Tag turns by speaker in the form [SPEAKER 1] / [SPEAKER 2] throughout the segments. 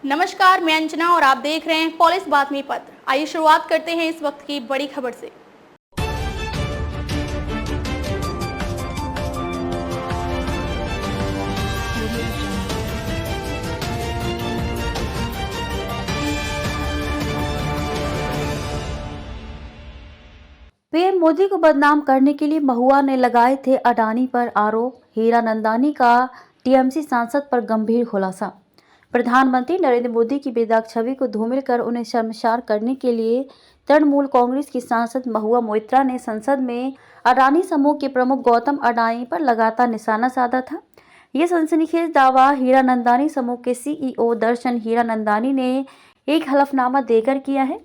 [SPEAKER 1] नमस्कार, मैं अंजना और आप देख रहे हैं पुलिस बातमी पत्र। आइए शुरुआत करते हैं इस वक्त की बड़ी खबर से।
[SPEAKER 2] पीएम मोदी को बदनाम करने के लिए महुआ ने लगाए थे अडानी पर आरोप। हीरानंदानी का टीएमसी सांसद पर गंभीर खुलासा। प्रधानमंत्री नरेंद्र मोदी की बेदाग छवि को धूमिल कर उन्हें शर्मसार करने के लिए तृणमूल कांग्रेस की सांसद महुआ मोइत्रा ने संसद में अडानी समूह के प्रमुख गौतम अडानी पर लगातार निशाना साधा था। ये सनसनीखेज दावा हीरानंदानी समूह के सीईओ दर्शन हीरानंदानी ने एक हलफनामा देकर किया है।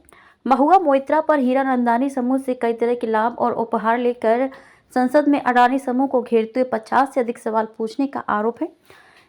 [SPEAKER 2] महुआ मोइत्रा पर हीरानंदानी समूह से कई तरह के लाभ और उपहार लेकर संसद में अडानी समूह को घेरते हुए 50 से अधिक सवाल पूछने का आरोप है।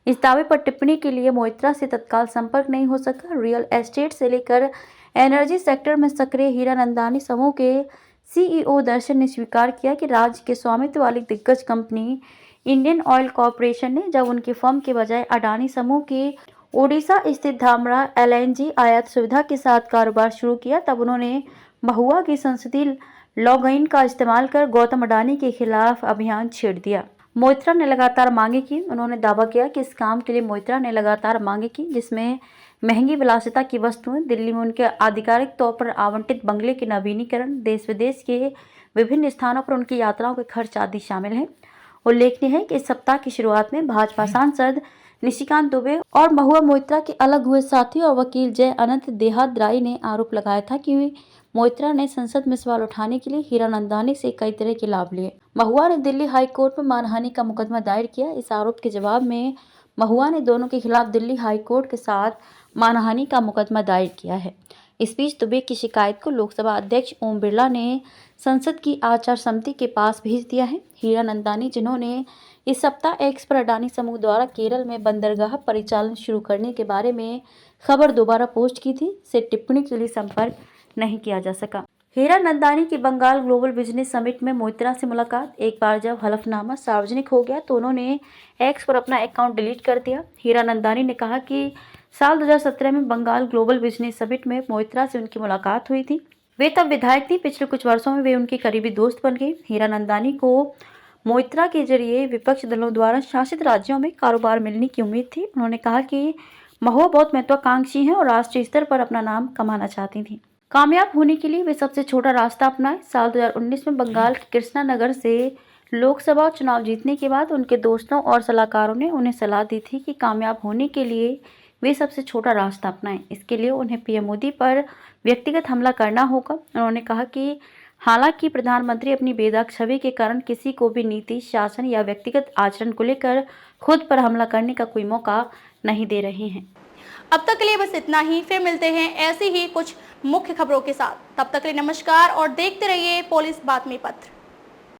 [SPEAKER 2] इस दावे पर टिप्पणी के लिए मोइत्रा से तत्काल संपर्क नहीं हो सका। रियल एस्टेट से लेकर एनर्जी सेक्टर में सक्रिय हीरानंदानी समूह के सीईओ दर्शन ने स्वीकार किया कि राज्य के स्वामित्व वाली दिग्गज कंपनी इंडियन ऑयल कॉरपोरेशन ने जब उनकी फर्म के बजाय अडानी समूह की ओडिशा स्थित धामरा एलएनजी आयात सुविधा के साथ कारोबार शुरू किया, तब उन्होंने महुआ की संसदीय लॉगिन का इस्तेमाल कर गौतम अडानी के खिलाफ अभियान छेड़ दिया। मोइत्रा ने लगातार मांगे की। उन्होंने दावा किया कि इस काम के लिए मोइत्रा ने लगातार मांगे की, जिसमें महंगी विलासिता की वस्तुएं, दिल्ली में उनके आधिकारिक तौर पर आवंटित बंगले के नवीनीकरण, देश विदेश के विभिन्न स्थानों पर उनकी यात्राओं के खर्च आदि शामिल हैं। उल्लेखनीय है कि इस सप्ताह की शुरुआत में भाजपा सांसद निशिकांत दुबे और महुआ मोइत्रा के अलग हुए साथी और वकील जय अनंत देहाद्राई ने आरोप लगाया था कि मोइत्रा ने संसद में सवाल उठाने के लिए हीरानंदानी से कई तरह के लाभ लिए। महुआ ने दिल्ली हाई कोर्ट में मानहानि का मुकदमा दायर किया। इस आरोप के जवाब में महुआ ने दोनों के खिलाफ दिल्ली हाई कोर्ट के साथ मानहानि का मुकदमा दायर किया है। इस बीच दुबे की शिकायत को लोकसभा अध्यक्ष ओम बिरला ने संसद की आचार समिति के पास भेज दिया है। हीरानंदानी, जिन्होंने इस सप्ताह एक्स पर अडानी समूह द्वारा केरल में बंदरगाह परिचालन शुरू करने के बारे में खबर दोबारा पोस्ट की थी, से टिप्पणी के लिए संपर्क नहीं किया जा सका। हीरानंदानी की बंगाल ग्लोबल बिजनेस समिट में मोइत्रा से मुलाकात। एक बार जब हलफनामा सार्वजनिक हो गया तो उन्होंने एक्स पर अपना अकाउंट डिलीट कर दिया। हीरानंदानी ने कहा कि साल 2017 में बंगाल ग्लोबल बिजनेस समिट में मोइत्रा से उनकी मुलाकात हुई थी। वे तब विधायक थी। पिछले कुछ वर्षों में वे उनके करीबी दोस्त बन गई। हीरानंदानी को मोइत्रा के जरिए विपक्ष दलों द्वारा शासित राज्यों में कारोबार मिलने की उम्मीद थी। उन्होंने कहा कि महुआ बहुत महत्वाकांक्षी हैं और राष्ट्रीय स्तर पर अपना नाम कमाना चाहती थी। कामयाब होने के लिए वे सबसे छोटा रास्ता अपनाए। साल 2019 में बंगाल के कृष्णा नगर से लोकसभा चुनाव जीतने के बाद उनके दोस्तों और सलाहकारों ने उन्हें सलाह दी थी कि कामयाब होने के लिए वे सबसे छोटा रास्ता अपनाएं। इसके लिए उन्हें पीएम मोदी पर व्यक्तिगत हमला करना होगा। उन्होंने कहा कि हालांकि प्रधानमंत्री अपनी बेदाग छवि के कारण किसी को भी नीति, शासन या व्यक्तिगत आचरण को लेकर खुद पर हमला करने का कोई मौका नहीं दे रहे हैं।
[SPEAKER 1] अब तक के लिए बस इतना ही। फिर मिलते हैं ऐसी ही कुछ मुख्य खबरों के साथ। तब तक के लिए नमस्कार और देखते रहिए पुलिस बातमी पत्र।